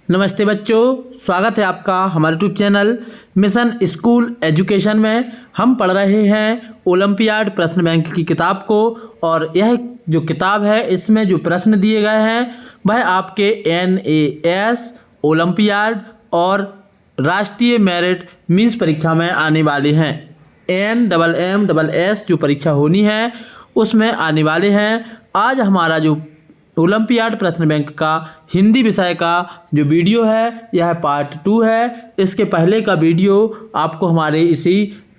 नमस्ते बच्चों, स्वागत है आपका हमारे YouTube channel mission school education में। हम पढ़ रहे हैं ओलंपियाड प्रश्न बैंक की किताब को, और यह जो किताब है इसमें जो प्रश्न दिए गए हैं वह आपके NAS ओलंपियाड और राष्ट्रीय मेरिट मीन्स परीक्षा में आने वाले हैं। NMMS जो परीक्षा होनी है उसमें आने वाले हैं। आज हमारा जो ओलंपियाड प्रश्न बैंक का हिंदी विषय का जो वीडियो है यह पार्ट 2 है। इसके पहले का वीडियो आपको हमारे इसी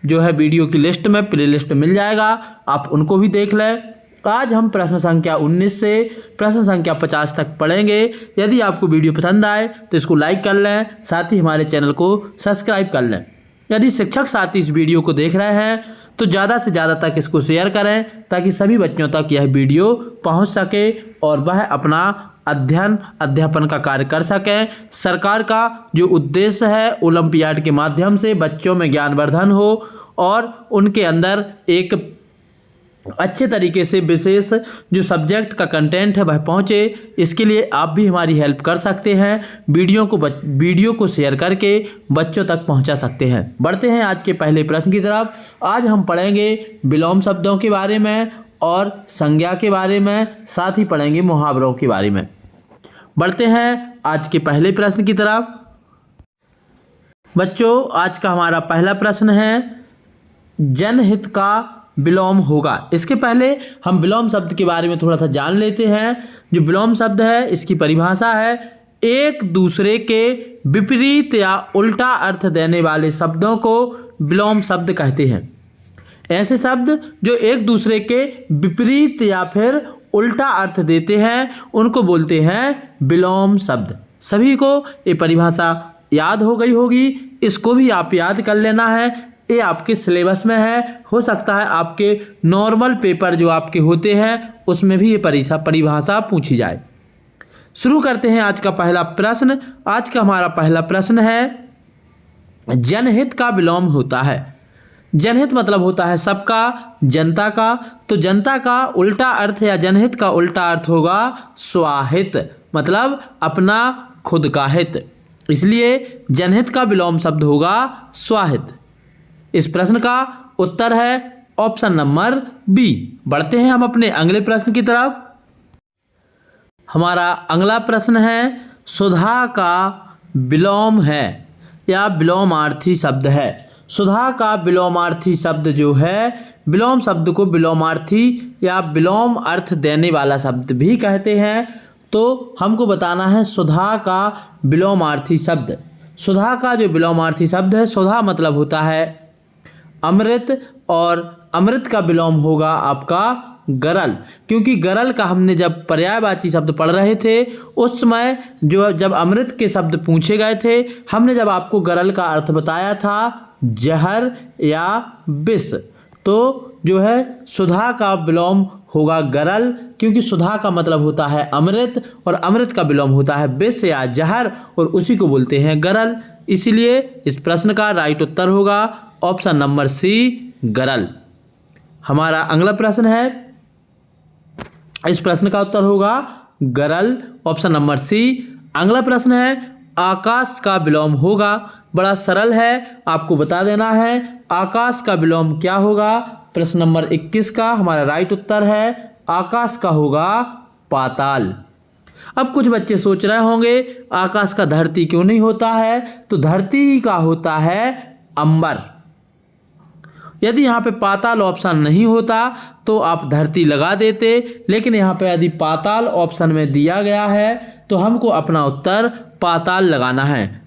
जो है वीडियो की लिस्ट में प्लेलिस्ट मिल जाएगा, आप उनको भी देख लें। आज हम प्रश्न संख्या 19 से प्रश्न संख्या 50 तक पढ़ेंगे। यदि आपको वीडियो पसंद आए तो इसको लाइक कर लें, साथ ही हमारे चैनल को सब्सक्राइब कर लें। यदि शिक्षक साथी इस वीडियो को देख रहे हैं तो ज़्यादा से ज़्यादा तक इसको शेयर करें ताकि सभी बच्चों तक यह वीडियो पहुंच सके और वह अपना अध्यापन का कार्य कर सकें। सरकार का जो उद्देश्य है ओलंपियाड के माध्यम से बच्चों में ज्ञानवर्धन हो और उनके अंदर एक अच्छे तरीके से विशेष जो सब्जेक्ट का कंटेंट है वह पहुंचे। इसके लिए आप भी हमारी हेल्प कर सकते हैं, वीडियो को शेयर करके बच्चों तक पहुंचा सकते हैं। बढ़ते हैं आज के पहले प्रश्न की तरफ। आज हम पढ़ेंगे विलोम शब्दों के बारे में और संज्ञा के बारे में, साथ ही पढ़ेंगे मुहावरों के बारे में। बढ़ते हैं आज के पहले प्रश्न की तरफ। बच्चों, आज का हमारा पहला प्रश्न है जनहित का विलोम होगा। इसके पहले हम विलोम शब्द के बारे में थोड़ा सा जान लेते हैं। जो विलोम शब्द है इसकी परिभाषा है एक दूसरे के विपरीत या उल्टा अर्थ देने वाले शब्दों को विलोम शब्द कहते हैं। ऐसे शब्द जो एक दूसरे के विपरीत या फिर उल्टा अर्थ देते हैं उनको बोलते हैं विलोम शब्द। सभी को ये परिभाषा याद हो गई होगी, इसको भी आप याद कर लेना है। ये आपके सिलेबस में है, हो सकता है आपके नॉर्मल पेपर जो आपके होते हैं उसमें भी ये परिभाषा पूछी जाए। शुरू करते हैं आज का पहला प्रश्न। आज का हमारा पहला प्रश्न है जनहित का विलोम होता है। जनहित मतलब होता है सबका, जनता का। तो जनता का उल्टा अर्थ या जनहित का उल्टा अर्थ होगा स्वाहित, मतलब अपना खुद का हित। इसलिए जनहित का विलोम शब्द होगा स्वाहित। इस प्रश्न का उत्तर है ऑप्शन नंबर बी। बढ़ते हैं हम अपने अगले प्रश्न की तरफ। हमारा अगला प्रश्न है सुधा का विलोम है या विलोमार्थी शब्द है। सुधा का विलोमार्थी शब्द जो है, विलोम शब्द को विलोमार्थी या विलोम अर्थ देने वाला शब्द भी कहते हैं। तो हमको बताना है सुधा का विलोमार्थी शब्द। सुधा का जो विलोमार्थी शब्द है, सुधा मतलब होता है अमृत, और अमृत का विलोम होगा आपका गरल। क्योंकि गरल का हमने जब पर्यायवाची शब्द पढ़ रहे थे उस समय जब अमृत के शब्द पूछे गए थे, हमने जब आपको गरल का अर्थ बताया था जहर या विष। तो जो है सुधा का विलोम होगा गरल, क्योंकि सुधा का मतलब होता है अमृत और अमृत का विलोम होता है विष या जहर, और उसी को बोलते हैं गरल। इसलिए इस प्रश्न का राइट उत्तर होगा ऑप्शन नंबर सी, गरल। हमारा अगला प्रश्न है, इस प्रश्न का उत्तर होगा गरल, ऑप्शन नंबर सी। अगला प्रश्न है आकाश का विलोम होगा। बड़ा सरल है, आपको बता देना है आकाश का विलोम क्या होगा। प्रश्न नंबर 21 का हमारा राइट उत्तर है आकाश का होगा पाताल। अब कुछ बच्चे सोच रहे होंगे आकाश का धरती क्यों नहीं होता है, तो धरती का होता है अंबर। यदि यहाँ पे पाताल ऑप्शन नहीं होता तो आप धरती लगा देते, लेकिन यहाँ पे यदि पाताल ऑप्शन में दिया गया है तो हमको अपना उत्तर पाताल लगाना है।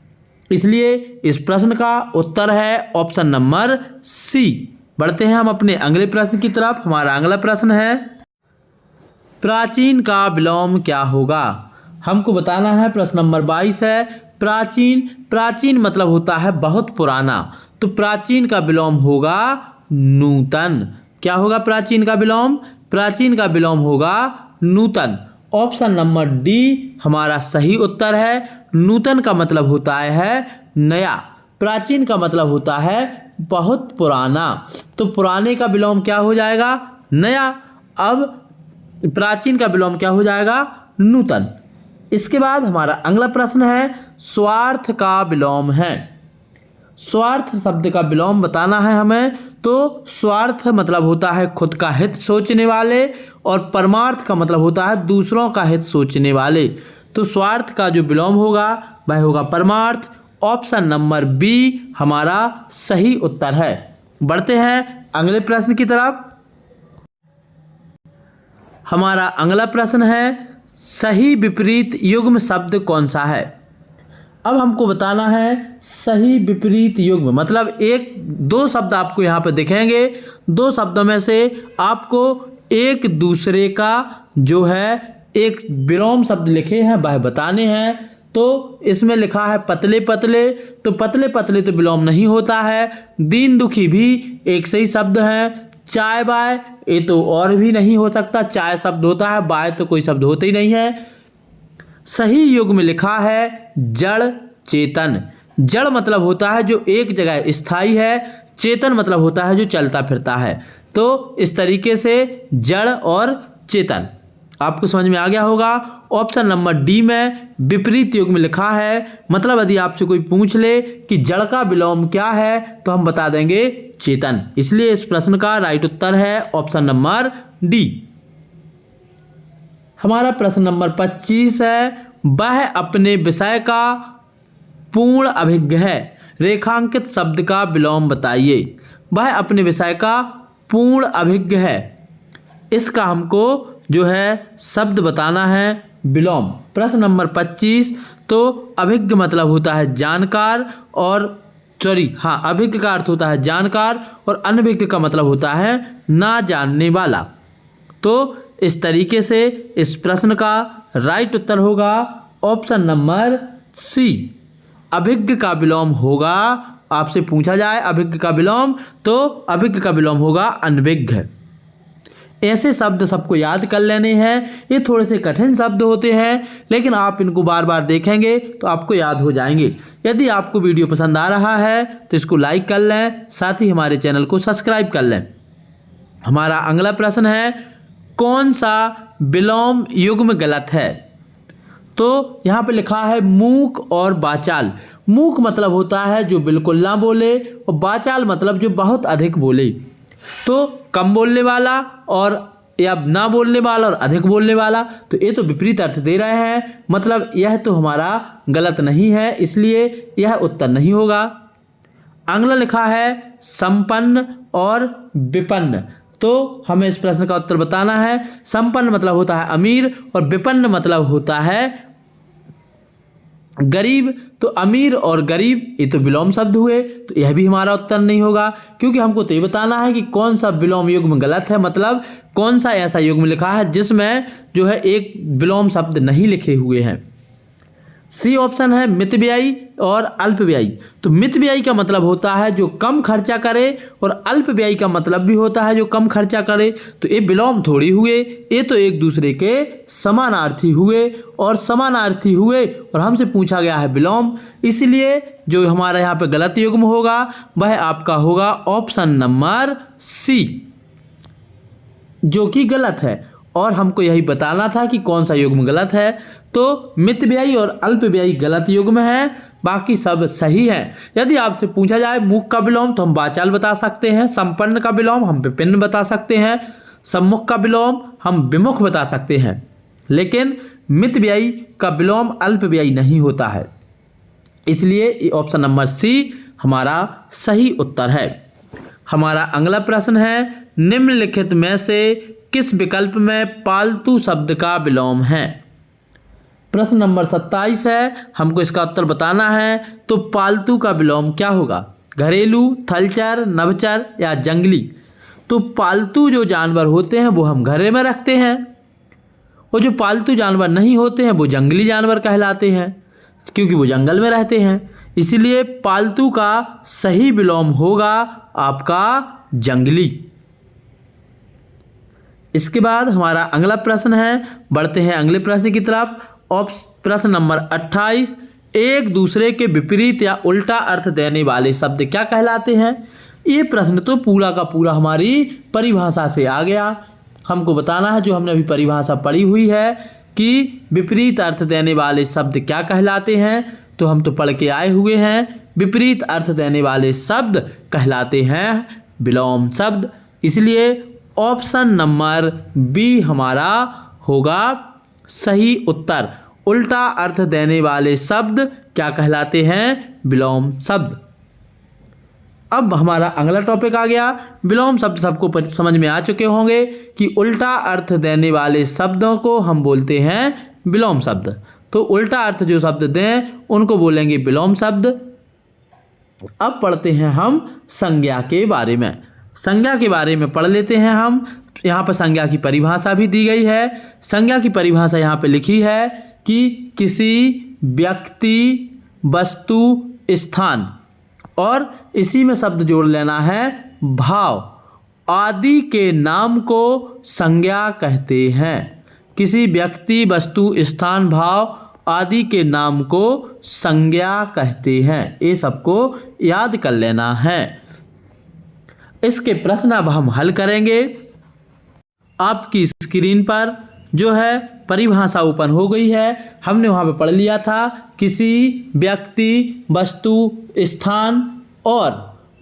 इसलिए इस प्रश्न का उत्तर है ऑप्शन नंबर सी। बढ़ते हैं हम अपने अगले प्रश्न की तरफ। हमारा अगला प्रश्न है प्राचीन का विलोम क्या होगा। हमको बताना है, प्रश्न नंबर 22 है प्राचीन। प्राचीन मतलब होता है बहुत पुराना, तो प्राचीन का विलोम होगा नूतन। क्या होगा प्राचीन का विलोम? प्राचीन का विलोम होगा नूतन। ऑप्शन नंबर डी हमारा सही उत्तर है। नूतन का मतलब होता है नया, प्राचीन का मतलब होता है बहुत पुराना। तो पुराने का विलोम क्या हो जाएगा? नया। अब प्राचीन का विलोम क्या हो जाएगा? नूतन। इसके बाद हमारा अगला प्रश्न है स्वार्थ का विलोम है। स्वार्थ शब्द का विलोम बताना है हमें। तो स्वार्थ मतलब होता है खुद का हित सोचने वाले और परमार्थ का मतलब होता है दूसरों का हित सोचने वाले। तो स्वार्थ का जो विलोम होगा वह होगा परमार्थ। ऑप्शन नंबर बी हमारा सही उत्तर है। बढ़ते हैं अगले प्रश्न की तरफ। हमारा अगला प्रश्न है सही विपरीत युग्म शब्द कौन सा है। अब हमको बताना है सही विपरीत युग्म मतलब एक दो शब्द आपको यहाँ पे दिखेंगे। दो शब्दों में से आपको एक दूसरे का जो है एक विलोम शब्द लिखे हैं वह बताने हैं। तो इसमें लिखा है पतले पतले, तो पतले पतले तो विलोम नहीं होता है। दीन दुखी भी एक सही शब्द है। चाय बाय ये तो और भी नहीं हो सकता, चाय शब्द होता है, बाय तो कोई शब्द होता ही नहीं है। सही युग में लिखा है जड़ चेतन। जड़ मतलब होता है जो एक जगह स्थायी है, चेतन मतलब होता है जो चलता फिरता है। तो इस तरीके से जड़ और चेतन आपको समझ में आ गया होगा। ऑप्शन नंबर डी में विपरीत युग में लिखा है मतलब यदि आपसे कोई पूछ ले कि जड़ का विलोम क्या है तो हम बता देंगे चेतन। इसलिए इस प्रश्न का राइट उत्तर है ऑप्शन नंबर डी। हमारा प्रश्न नंबर 25 है वह अपने विषय का पूर्ण अभिज्ञ है। रेखांकित शब्द का विलोम बताइए। वह अपने विषय का पूर्ण अभिज्ञ है, इसका हमको जो है शब्द बताना है विलोम। प्रश्न नंबर 25। तो अभिज्ञ मतलब होता है जानकार और अभिज्ञ का अर्थ होता है जानकार और अनभिज्ञ का मतलब होता है ना जानने वाला। तो इस तरीके से इस प्रश्न का राइट उत्तर होगा ऑप्शन नंबर सी। अभिज्ञ का विलोम होगा, आपसे पूछा जाए अभिज्ञ का विलोम तो अभिज्ञ का विलोम होगा अनभिज्ञ। ऐसे शब्द सबको याद कर लेने हैं। ये थोड़े से कठिन शब्द होते हैं लेकिन आप इनको बार बार देखेंगे तो आपको याद हो जाएंगे। यदि आपको वीडियो पसंद आ रहा है तो इसको लाइक कर लें, साथ ही हमारे चैनल को सब्सक्राइब कर लें। हमारा अगला प्रश्न है कौन सा विलोम युग्म गलत है। तो यहाँ पे लिखा है मूक और वाचाल। मूक मतलब होता है जो बिल्कुल ना बोले और वाचाल मतलब जो बहुत अधिक बोले। तो कम बोलने वाला और या ना बोलने वाला और अधिक बोलने वाला, तो ये तो विपरीत अर्थ दे रहे हैं, मतलब यह तो हमारा गलत नहीं है, इसलिए यह उत्तर नहीं होगा। अगला लिखा है संपन्न और विपन्न। तो हमें इस प्रश्न का उत्तर बताना है। संपन्न मतलब होता है अमीर और विपन्न मतलब होता है गरीब। तो अमीर और गरीब ये तो विलोम शब्द हुए, तो यह भी हमारा उत्तर नहीं होगा क्योंकि हमको तो ये बताना है कि कौन सा विलोम युग्म गलत है, मतलब कौन सा ऐसा युग्म लिखा है जिसमें जो है एक विलोम शब्द नहीं लिखे हुए हैं। सी ऑप्शन है मितव्ययी और अल्पव्ययी। तो मितव्ययी का मतलब होता है जो कम खर्चा करे और अल्पव्ययी का मतलब भी होता है जो कम खर्चा करे। तो ये विलोम थोड़ी हुए, ये तो एक दूसरे के समानार्थी हुए और समानार्थी हुए और हमसे पूछा गया है विलोम, इसलिए जो हमारा यहाँ पे गलत युग्म होगा वह आपका होगा ऑप्शन नंबर सी, जो कि गलत है। और हमको यही बताना था कि कौन सा युग्म गलत है। तो मितव्ययी और अल्पव्ययी गलत युग्म है, बाकी सब सही है। यदि आपसे पूछा जाए मूक का विलोम तो हम वाचाल बता सकते हैं, संपन्न का विलोम हम विपिन्न बता सकते हैं, सम्मुख का विलोम हम विमुख बता सकते हैं, लेकिन मितव्ययी का विलोम अल्पव्ययी नहीं होता है। इसलिए ऑप्शन नंबर सी हमारा सही उत्तर है। हमारा अगला प्रश्न है निम्नलिखित में से किस विकल्प में पालतू शब्द का विलोम है। प्रश्न नंबर 27 है, हमको इसका उत्तर बताना है। तो पालतू का विलोम क्या होगा, घरेलू, थलचर, नभचर या जंगली। तो पालतू जो जानवर होते हैं वो हम घरे में रखते हैं और जो पालतू जानवर नहीं होते हैं वो जंगली जानवर कहलाते हैं क्योंकि वो जंगल में रहते हैं। इसलिए पालतू का सही विलोम होगा आपका जंगली। इसके बाद हमारा अगला प्रश्न है, बढ़ते हैं अगले प्रश्न की तरफ। प्रश्न नंबर 28, एक दूसरे के विपरीत या उल्टा अर्थ देने वाले शब्द क्या कहलाते हैं। ये प्रश्न तो पूरा का पूरा हमारी परिभाषा से आ गया। हमको बताना है जो हमने अभी परिभाषा पढ़ी हुई है कि विपरीत अर्थ देने वाले शब्द क्या कहलाते हैं, तो हम तो पढ़ के आए हुए हैं, विपरीत अर्थ देने वाले शब्द कहलाते हैं विलोम शब्द। इसलिए ऑप्शन नंबर बी हमारा होगा सही उत्तर। उल्टा अर्थ देने वाले शब्द क्या कहलाते हैं, विलोम शब्द। अब हमारा अगला टॉपिक आ गया। विलोम शब्द सबको समझ में आ चुके होंगे कि उल्टा अर्थ देने वाले शब्दों को हम बोलते हैं विलोम शब्द। तो उल्टा अर्थ जो शब्द दें उनको बोलेंगे विलोम शब्द। अब पढ़ते हैं हम संज्ञा के बारे में। संज्ञा के बारे में पढ़ लेते हैं हम। यहाँ पर संज्ञा की परिभाषा भी दी गई है। संज्ञा की परिभाषा यहाँ पे लिखी है कि किसी व्यक्ति, वस्तु, स्थान और इसी में शब्द जोड़ लेना है भाव आदि के नाम को संज्ञा कहते हैं। किसी व्यक्ति, वस्तु, स्थान, भाव आदि के नाम को संज्ञा कहते हैं। ये सबको याद कर लेना है। इसके प्रश्न अब हम हल करेंगे। आपकी स्क्रीन पर जो है परिभाषा ओपन हो गई है। हमने वहाँ पे पढ़ लिया था किसी व्यक्ति, वस्तु, स्थान और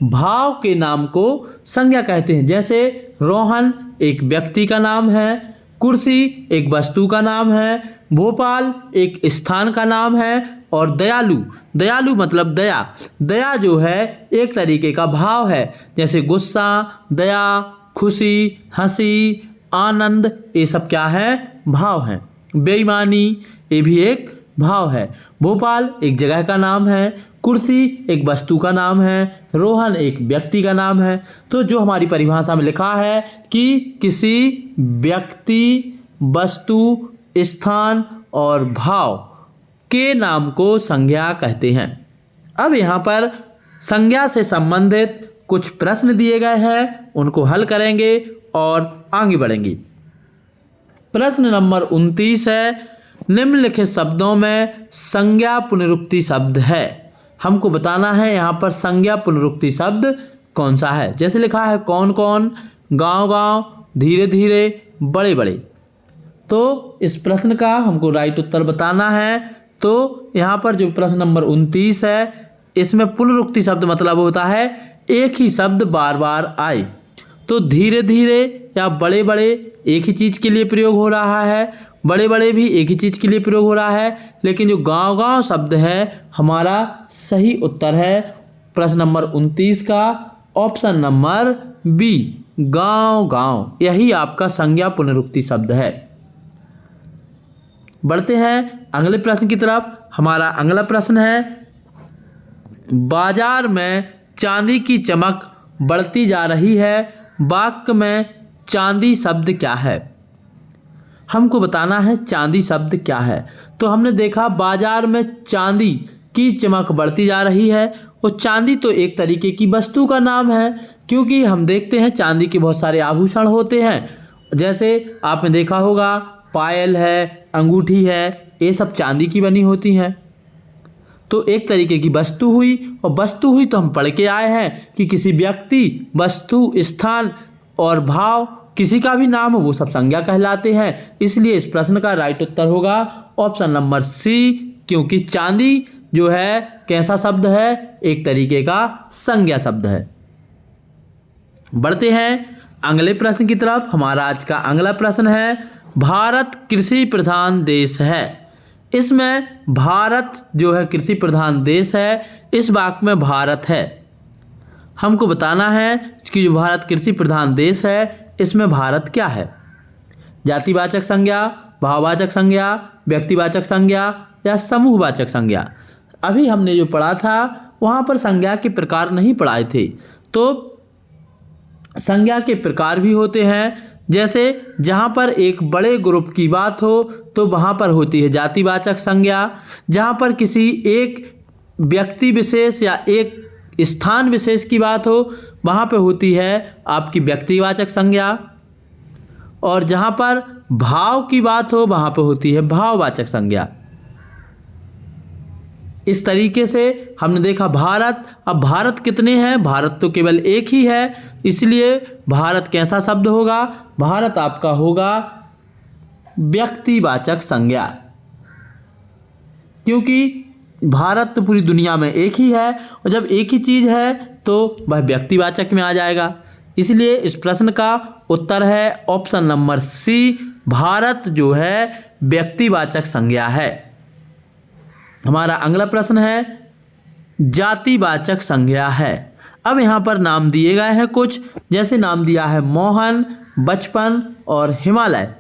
भाव के नाम को संज्ञा कहते हैं। जैसे रोहन एक व्यक्ति का नाम है, कुर्सी एक वस्तु का नाम है, भोपाल एक स्थान का नाम है और दयालु, दयालु मतलब दया, दया जो है एक तरीके का भाव है। जैसे गुस्सा, दया, खुशी, हंसी, आनंद, ये सब क्या है, भाव है। बेईमानी ये भी एक भाव है। भोपाल एक जगह का नाम है, कुर्सी एक वस्तु का नाम है, रोहन एक व्यक्ति का नाम है। तो जो हमारी परिभाषा में लिखा है कि किसी व्यक्ति, वस्तु, स्थान और भाव के नाम को संज्ञा कहते हैं। अब यहाँ पर संज्ञा से संबंधित कुछ प्रश्न दिए गए हैं, उनको हल करेंगे और आगे बढ़ेंगे। प्रश्न नंबर 29 है, निम्नलिखित शब्दों में संज्ञा पुनरुक्ति शब्द है। हमको बताना है यहाँ पर संज्ञा पुनरुक्ति शब्द कौन सा है। जैसे लिखा है कौन कौन, गांव गांव, धीरे धीरे, बड़े बड़े। तो इस प्रश्न का हमको राइट उत्तर बताना है। तो यहाँ पर जो प्रश्न नंबर 29 है, इसमें पुनरुक्ति शब्द मतलब होता है एक ही शब्द बार बार आए। तो धीरे धीरे या बड़े बड़े एक ही चीज़ के लिए प्रयोग हो रहा है, बड़े बड़े भी एक ही चीज़ के लिए प्रयोग हो रहा है। लेकिन जो गांव गांव शब्द है हमारा सही उत्तर है प्रश्न नंबर 29 का ऑप्शन नंबर बी, गांव गांव, यही आपका संज्ञा पुनरुक्ति शब्द है। बढ़ते हैं अगले प्रश्न की तरफ। हमारा अगला प्रश्न है, बाजार में चांदी की चमक बढ़ती जा रही है, वाक्य में चांदी शब्द क्या है। हमको बताना है चांदी शब्द क्या है। तो हमने देखा बाजार में चांदी की चमक बढ़ती जा रही है। वो चांदी तो एक तरीके की वस्तु का नाम है, क्योंकि हम देखते हैं चांदी के बहुत सारे आभूषण होते हैं। जैसे आपने देखा होगा पायल है, अंगूठी है, ये सब चांदी की बनी होती हैं। तो एक तरीके की वस्तु हुई, और वस्तु हुई तो हम पढ़ के आए हैं कि किसी व्यक्ति, वस्तु, स्थान और भाव किसी का भी नाम हो वो सब संज्ञा कहलाते हैं। इसलिए इस प्रश्न का राइट उत्तर होगा ऑप्शन नंबर सी, क्योंकि चांदी जो है कैसा शब्द है, एक तरीके का संज्ञा शब्द है। बढ़ते हैं अगले प्रश्न की तरफ। हमारा आज का अगला प्रश्न है, भारत कृषि प्रधान देश है। इसमें भारत जो है कृषि प्रधान देश है, इस वाक्य में भारत है। हमको बताना है कि जो भारत कृषि प्रधान देश है इसमें भारत क्या है। जातिवाचक संज्ञा, भाववाचक संज्ञा, व्यक्तिवाचक संज्ञा या समूहवाचक संज्ञा। अभी हमने जो पढ़ा था वहाँ पर संज्ञा के प्रकार नहीं पढ़ाए थे। तो संज्ञा के प्रकार भी होते हैं। जैसे जहाँ पर एक बड़े ग्रुप की बात हो तो वहाँ पर होती है जातिवाचक संज्ञा। जहाँ पर किसी एक व्यक्ति विशेष या एक स्थान विशेष की बात हो वहाँ पे होती है आपकी व्यक्तिवाचक संज्ञा। और जहाँ पर भाव की बात हो वहाँ पे होती है भाववाचक संज्ञा। इस तरीके से हमने देखा भारत। अब भारत कितने हैं, भारत तो केवल एक ही है, इसलिए भारत कैसा शब्द होगा, भारत आपका होगा व्यक्तिवाचक संज्ञा, क्योंकि भारत तो पूरी दुनिया में एक ही है और जब एक ही चीज़ है तो वह व्यक्तिवाचक में आ जाएगा। इसलिए इस प्रश्न का उत्तर है ऑप्शन नंबर सी, भारत जो है व्यक्तिवाचक संज्ञा है। हमारा अगला प्रश्न है जातिवाचक संज्ञा है। अब यहाँ पर नाम दिए गए हैं कुछ, जैसे नाम दिया है मोहन, बचपन और हिमालय।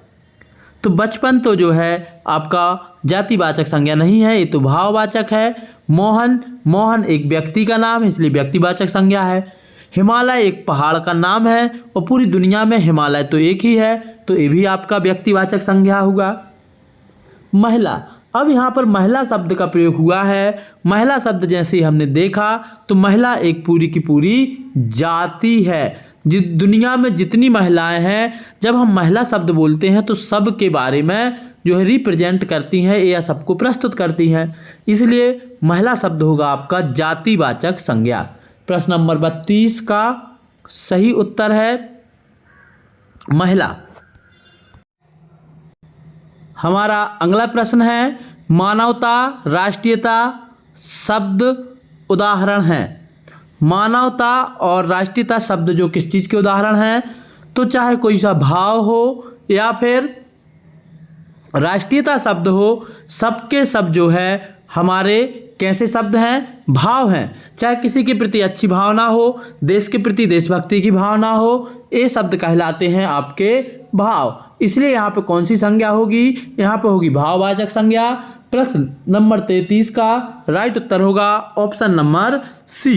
तो बचपन तो जो है आपका जातिवाचक संज्ञा नहीं है, ये तो भाववाचक है। मोहन एक व्यक्ति का नाम है, इसलिए व्यक्तिवाचक संज्ञा है। हिमालय एक पहाड़ का नाम है और पूरी दुनिया में हिमालय तो एक ही है, तो ये भी आपका व्यक्तिवाचक संज्ञा होगा। महिला, अब यहाँ पर महिला शब्द का प्रयोग हुआ है। महिला शब्द जैसे ही हमने देखा तो महिला एक पूरी की पूरी जाति है। दुनिया में जितनी महिलाएं हैं, जब हम महिला शब्द बोलते हैं तो सब के बारे में जो है रिप्रेजेंट करती हैं या सबको प्रस्तुत करती हैं, इसलिए महिला शब्द होगा आपका जातिवाचक संज्ञा। प्रश्न नंबर 32 का सही उत्तर है महिला। हमारा अगला प्रश्न है मानवता, राष्ट्रीयता शब्द उदाहरण हैं। मानवता और राष्ट्रीयता शब्द जो किस चीज़ के उदाहरण हैं, तो चाहे कोई सा भाव हो या फिर राष्ट्रीयता शब्द हो, सबके सब जो है हमारे कैसे शब्द हैं, भाव हैं। चाहे किसी के प्रति अच्छी भावना हो, देश के प्रति देशभक्ति की भावना हो, ये शब्द कहलाते हैं आपके भाव। इसलिए यहाँ पे कौन सी संज्ञा होगी, यहाँ पे होगी भाववाचक संज्ञा। प्रश्न नंबर 33 का राइट उत्तर होगा ऑप्शन नंबर सी।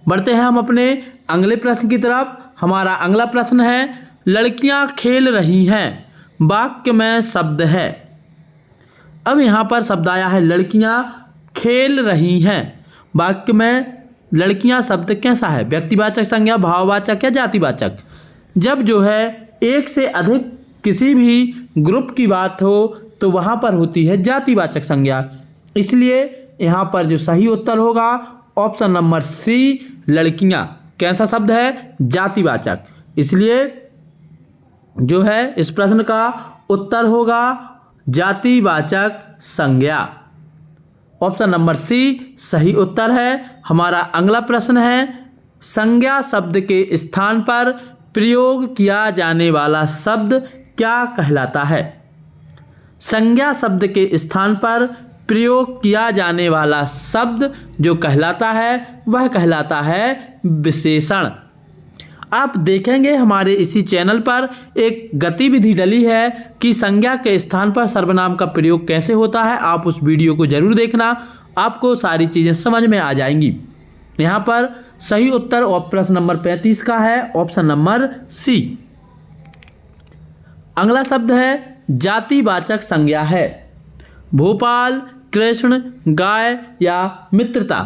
बढ़ते हैं हम अपने अगले प्रश्न की तरफ। हमारा अगला प्रश्न है लड़कियां खेल रही हैं, वाक्य में शब्द है। अब यहाँ पर शब्द आया है लड़कियां खेल रही हैं, वाक्य में लड़कियां शब्द कैसा है, व्यक्तिवाचक संज्ञा, भाववाचक या जातिवाचक। जब जो है एक से अधिक किसी भी ग्रुप की बात हो तो वहाँ पर होती है जातिवाचक संज्ञा। इसलिए यहाँ पर जो सही उत्तर होगा ऑप्शन नंबर सी, लड़कियाँ कैसा शब्द है, जातिवाचक। इसलिए जो है इस प्रश्न का उत्तर होगा जातिवाचक संज्ञा। ऑप्शन नंबर सी सही उत्तर है। हमारा अगला प्रश्न है संज्ञा शब्द के स्थान पर प्रयोग किया जाने वाला शब्द क्या कहलाता है। संज्ञा शब्द के स्थान पर प्रयोग किया जाने वाला शब्द जो कहलाता है वह कहलाता है विशेषण। आप देखेंगे हमारे इसी चैनल पर एक गतिविधि डली है कि संज्ञा के स्थान पर सर्वनाम का प्रयोग कैसे होता है। आप उस वीडियो को जरूर देखना, आपको सारी चीज़ें समझ में आ जाएंगी। यहाँ पर सही उत्तर प्रश्न नंबर 35 का है ऑप्शन नंबर सी। अगला शब्द है जातिवाचक संज्ञा है। भोपाल, कृष्ण, गाय या मित्रता।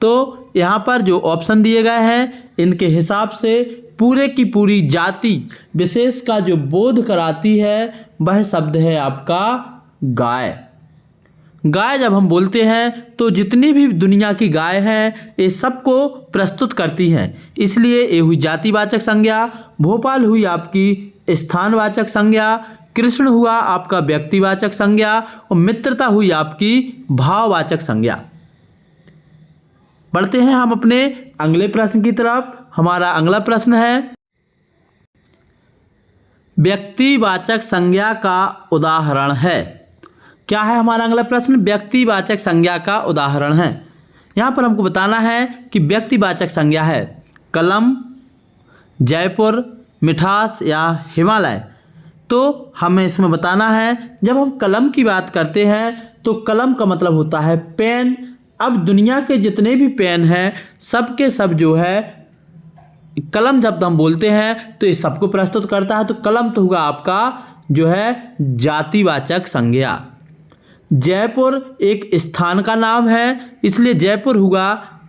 तो यहाँ पर जो ऑप्शन दिए गए हैं इनके हिसाब से पूरे की पूरी जाति विशेष का जो बोध कराती है वह शब्द है आपका गाय। गाय जब हम बोलते हैं तो जितनी भी दुनिया की गाय हैं ये सबको प्रस्तुत करती हैं, इसलिए ये हुई जातिवाचक संज्ञा। भोपाल हुई आपकी स्थानवाचक संज्ञा, कृष्ण हुआ आपका व्यक्तिवाचक संज्ञा और मित्रता हुई आपकी भाववाचक संज्ञा। बढ़ते हैं हम अपने अगले प्रश्न की तरफ। हमारा अगला प्रश्न है व्यक्तिवाचक संज्ञा का उदाहरण है। क्या है हमारा अगला प्रश्न, व्यक्तिवाचक संज्ञा का उदाहरण है। यहाँ पर हमको बताना है कि व्यक्तिवाचक संज्ञा है कलम, जयपुर, मिठास या हिमालय। तो हमें इसमें बताना है जब हम कलम की बात करते हैं तो कलम का मतलब होता है पेन। अब दुनिया के जितने भी पेन हैं सबके सब जो है कलम जब हम बोलते हैं तो ये सबको प्रस्तुत करता है, तो कलम तो होगा आपका जो है जातिवाचक संज्ञा। जयपुर एक स्थान का नाम है, इसलिए जयपुर हुआ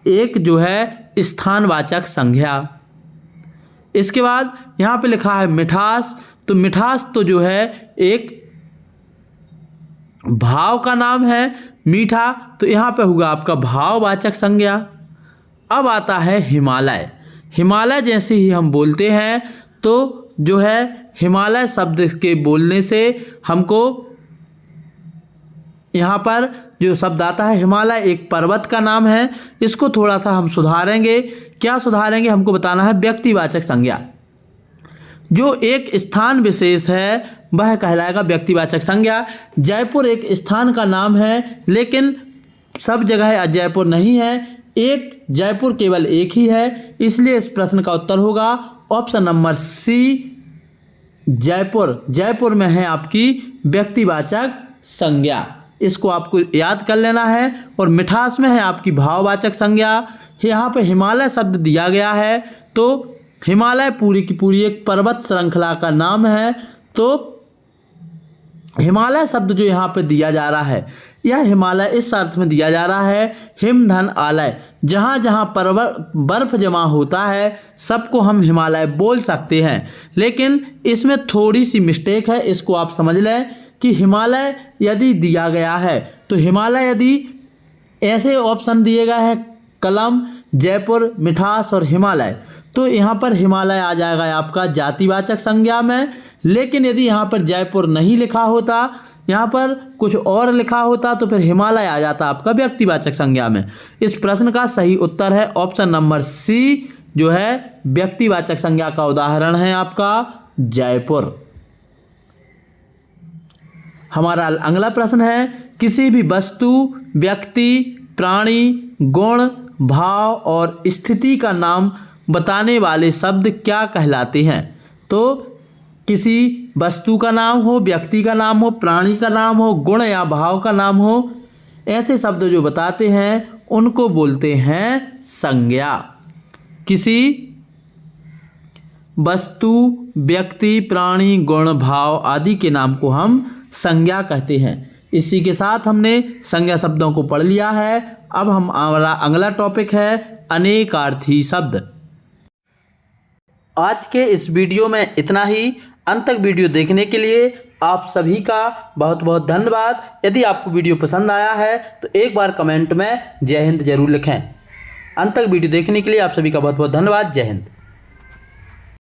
एक जो है स्थानवाचक संज्ञा। इसके बाद यहाँ पे लिखा है मिठास, तो मिठास तो जो है एक भाव का नाम है, मीठा, तो यहाँ पे होगा आपका भाववाचक संज्ञा। अब आता है हिमालय। हिमालय जैसे ही हम बोलते हैं तो जो है हिमालय शब्द के बोलने से हमको यहाँ पर जो शब्द आता है हिमालय एक पर्वत का नाम है। इसको थोड़ा सा हम सुधारेंगे। क्या सुधारेंगे? हमको बताना है व्यक्तिवाचक संज्ञा। जो एक स्थान विशेष है वह कहलाएगा व्यक्तिवाचक संज्ञा। जयपुर एक स्थान का नाम है, लेकिन सब जगह जयपुर नहीं है। एक जयपुर केवल एक ही है, इसलिए इस प्रश्न का उत्तर होगा option number C, Jaipur. Jaipur में है आपकी व्यक्तिवाचक संज्ञा। इसको आपको याद कर लेना है। और मिठास में है आपकी भाववाचक संज्ञा। यहाँ पे हिमालय शब्द दिया गया है, तो हिमालय पूरी की पूरी एक पर्वत श्रृंखला का नाम है। तो हिमालय शब्द जो यहाँ पे दिया जा रहा है, यह हिमालय इस अर्थ में दिया जा रहा है हिमधन आलय। जहाँ जहाँ बर्फ जमा होता है सबको हम हिमालय बोल सकते हैं, लेकिन इसमें थोड़ी सी मिस्टेक है। इसको आप समझ लें कि हिमालय यदि दिया गया है तो हिमालय यदि ऐसे ऑप्शन दिए गए हैं कलम, जयपुर, मिठास और हिमालय, तो यहाँ पर हिमालय आ जाएगा आपका जातिवाचक संज्ञा में। लेकिन यदि यहाँ पर जयपुर नहीं लिखा होता, यहाँ पर कुछ और लिखा होता, तो फिर हिमालय आ जाता आपका व्यक्तिवाचक संज्ञा में। इस प्रश्न का सही उत्तर है ऑप्शन नंबर सी, जो है व्यक्तिवाचक संज्ञा का उदाहरण है आपका जयपुर। हमारा अगला प्रश्न है, किसी भी वस्तु, व्यक्ति, प्राणी, गुण, भाव और स्थिति का नाम बताने वाले शब्द क्या कहलाते हैं? तो किसी वस्तु का नाम हो, व्यक्ति का नाम हो, प्राणी का नाम हो, गुण या भाव का नाम हो, ऐसे शब्द जो बताते हैं उनको बोलते हैं संज्ञा। किसी वस्तु, व्यक्ति, प्राणी, गुण, भाव आदि के नाम को हम संज्ञा कहते हैं। इसी के साथ हमने संज्ञा शब्दों को पढ़ लिया है। अब हमारा अगला टॉपिक है अनेकार्थी शब्द। आज के इस वीडियो में इतना ही। अंत तक वीडियो देखने के लिए आप सभी का बहुत बहुत धन्यवाद। यदि आपको वीडियो पसंद आया है तो एक बार कमेंट में जय हिंद जरूर लिखें। अंत तक वीडियो देखने के लिए आप सभी का बहुत बहुत धन्यवाद। जय हिंद।